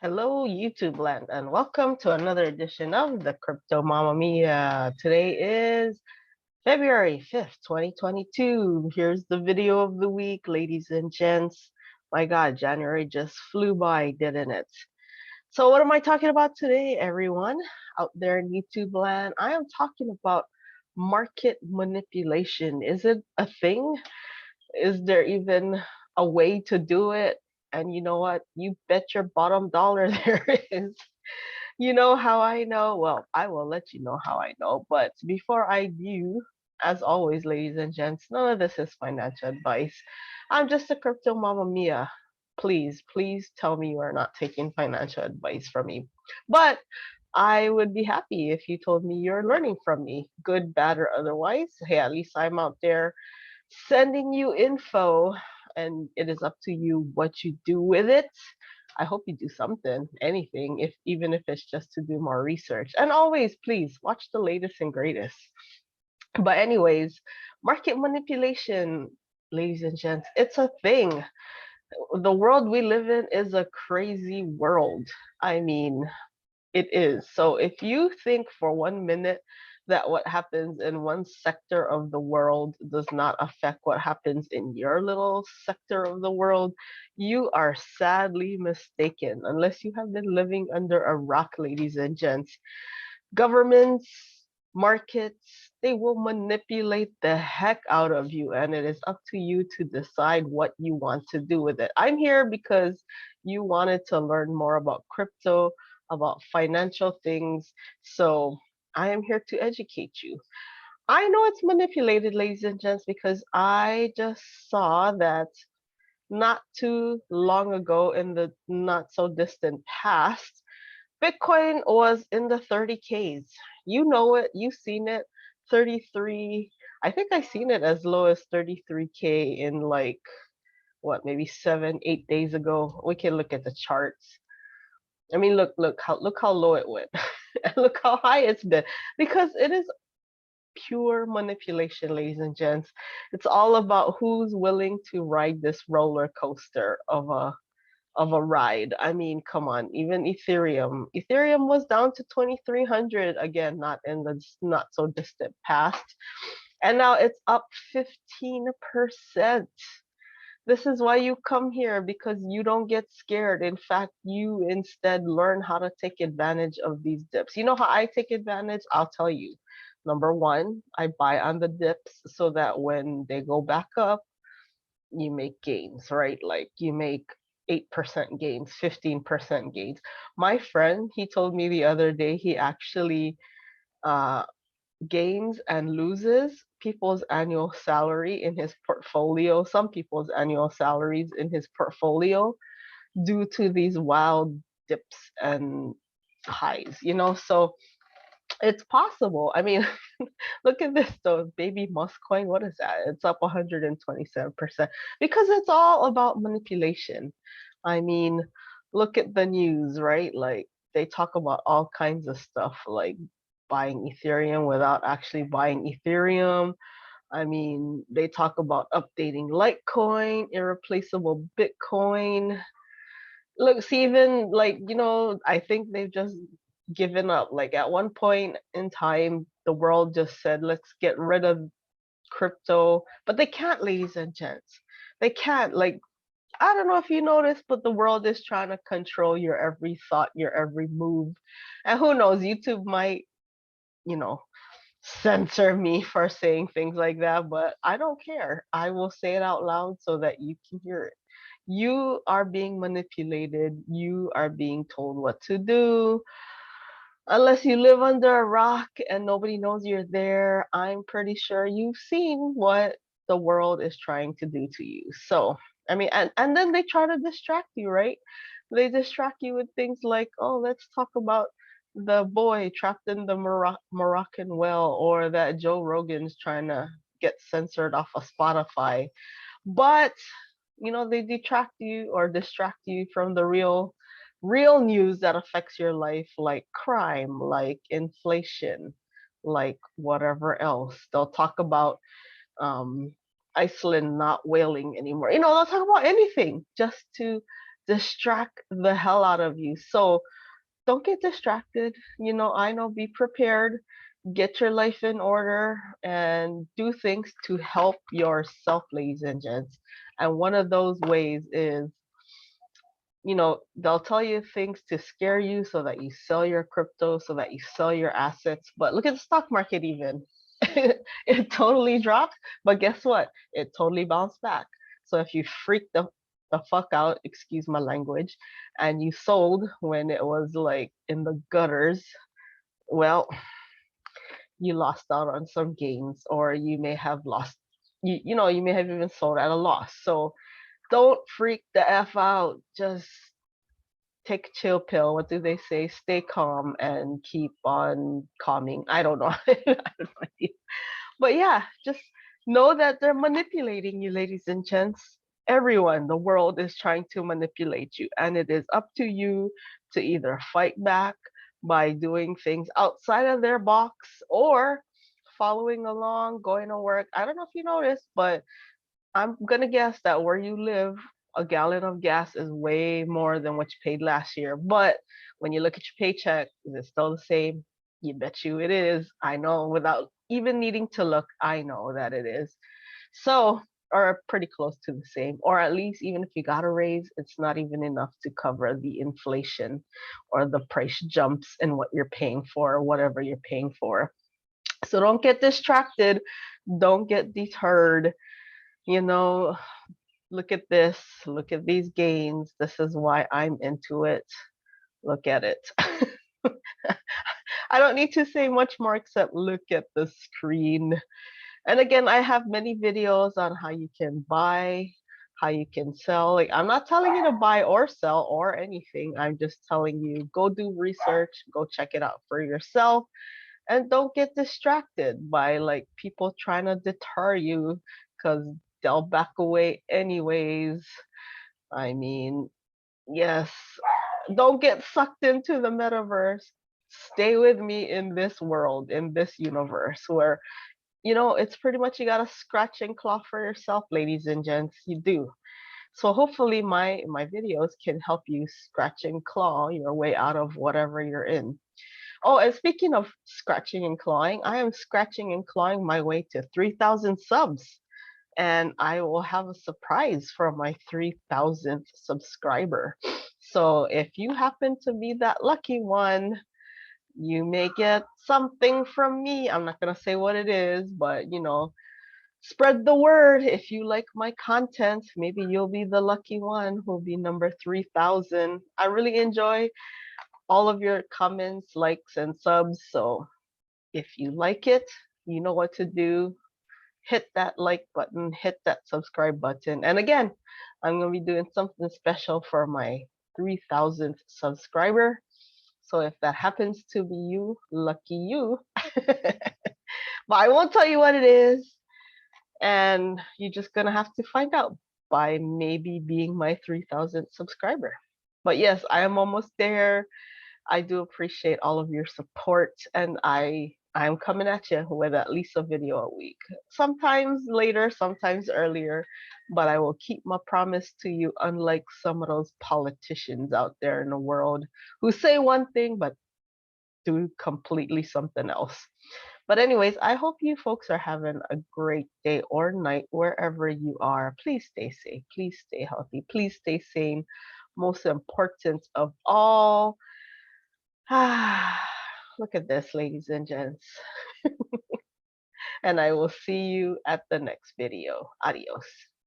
Hello, YouTube land, and welcome to another edition of the Crypto Mamma Mia. Today is February 5th, 2022. Here's the video of the week, ladies and gents. My God, January just flew by, didn't it? So, what am I talking about today, everyone out there in YouTube land? I am talking about market manipulation. Is it a thing? Is there even a way to do it? And you know what? You bet your bottom dollar there is. You know how I know? Well, I will let you know how I know. But before I do, as always, ladies and gents, none of this is financial advice. I'm just a crypto mama mia. Please tell me you are not taking financial advice from me. But I would be happy if you told me you're learning from me, good, bad, or otherwise. Hey, at least I'm out there sending you info, and it is up to you what you do with it. I hope you do something, anything, if even if it's just to do more research. And always, please watch the latest and greatest. But anyways, market manipulation, ladies and gents, it's a thing. The world we live in is a crazy world. I mean, it is. So if you think for 1 minute that what happens in one sector of the world does not affect what happens in your little sector of the world, you are sadly mistaken, unless you have been living under a rock, ladies and gents. Governments, markets, they will manipulate the heck out of you, and it is up to you to decide what you want to do with it. I'm here because you wanted to learn more about crypto, about financial things. So I am here to educate you. I know it's manipulated, ladies and gents, because I just saw that not too long ago in the not so distant past, Bitcoin was in the 30Ks. You know it, you've seen it. 33, I think I seen it as low as 33K in like what, maybe 7, 8 days ago. We can look at the charts. I mean, look how low it went, and look how high it's been, because it is pure manipulation, ladies and gents. It's all about who's willing to ride this roller coaster of a ride. I mean, come on, even Ethereum. Ethereum was down to 2300 again, not in the not so distant past. And now it's up 15%. This is why you come here, because you don't get scared. In fact, you instead learn how to take advantage of these dips. You know how I take advantage? I'll tell you. Number one, I buy on the dips so that when they go back up, you make gains, right? Like you make 8% gains, 15% gains. My friend, he told me the other day he actually uh, gains and loses people's annual salary in his portfolio, some people's annual salaries in his portfolio due to these wild dips and highs, So it's possible. I mean, look at this though, baby Musk coin. What is that? It's up 127% because it's all about manipulation. I mean, look at the news, right? Like they talk about all kinds of stuff, like buying Ethereum without actually buying Ethereum. I mean, they talk about updating Litecoin, irreplaceable Bitcoin. Look, see, even like, I think they've just given up. Like at one point in time, the world just said, let's get rid of crypto, but they can't, ladies and gents. They can't. Like, I don't know if you noticed, but the world is trying to control your every thought, your every move. And who knows, YouTube might, you know, censor me for saying things like that, but I don't care. I will say it out loud so that you can hear it. You are being manipulated. You are being told what to do. Unless you live under a rock and nobody knows you're there, I'm pretty sure you've seen what the world is trying to do to you. So, I mean, and then they try to distract you, right? They distract you with things like, oh, let's talk about the boy trapped in the Moroccan well, or that Joe Rogan's trying to get censored off of Spotify. But they detract you or distract you from the real news that affects your life, like crime, like inflation, like whatever else. They'll talk about um Iceland not whaling anymore. They'll talk about anything just to distract the hell out of you. So don't get distracted. I know, be prepared, get your life in order, and do things to help yourself, ladies and gents. And one of those ways is, they'll tell you things to scare you so that you sell your crypto, so that you sell your assets. But look at the stock market, even. It totally dropped, but guess what? It totally bounced back. So if you freak the fuck out, excuse my language, and you sold when it was like in the gutters, well, you lost out on some gains, or you may have lost, you may have even sold at a loss. So don't freak the F out. Just take a chill pill. What do they say? Stay calm and keep on calming. I don't know. I don't know. But yeah, just know that they're manipulating you, ladies and gents. Everyone, the world is trying to manipulate you, and it is up to you to either fight back by doing things outside of their box, or following along, going to work. I don't know if you noticed, but I'm gonna guess that where you live, a gallon of gas is way more than what you paid last year. But when you look at your paycheck, is it still the same? You bet you it is. I know, without even needing to look, I know that it is. So, or pretty close to the same. Or at least, even if you got a raise, it's not even enough to cover the inflation or the price jumps in what you're paying for, or whatever you're paying for. So don't get distracted. Don't get deterred. You know, look at this, look at these gains. This is why I'm into it. Look at it. I don't need to say much more except look at the screen. And again, I have many videos on how you can buy, how you can sell. Like, I'm not telling you to buy or sell or anything. I'm just telling you, go do research, go check it out for yourself, and don't get distracted by like people trying to deter you, because they'll back away anyways. I mean, yes, don't get sucked into the metaverse. Stay with me in this world, in this universe where, it's pretty much you gotta scratch and claw for yourself, ladies and gents. You do. So hopefully my videos can help you scratch and claw your way out of whatever you're in. Oh, and speaking of scratching and clawing, I am scratching and clawing my way to 3,000 subs. And I will have a surprise for my 3,000th subscriber. So if you happen to be that lucky one, you may get something from me. I'm not going to say what it is, but spread the word. If you like my content, maybe you'll be the lucky one who'll be number 3,000. I really enjoy all of your comments, likes, and subs. So if you like it, you know what to do. Hit that like button, hit that subscribe button. And again, I'm going to be doing something special for my 3,000th subscriber. So if that happens to be you, lucky you. But I won't tell you what it is. And you're just going to have to find out by maybe being my 3,000th subscriber. But yes, I am almost there. I do appreciate all of your support, and I'm coming at you with at least a video a week. Sometimes later, sometimes earlier, but I will keep my promise to you, unlike some of those politicians out there in the world who say one thing but do completely something else. But anyways, I hope you folks are having a great day or night wherever you are. Please stay safe. Please stay healthy. Please stay sane. Most important of all, look at this, ladies and gents. And I will see you at the next video. Adios.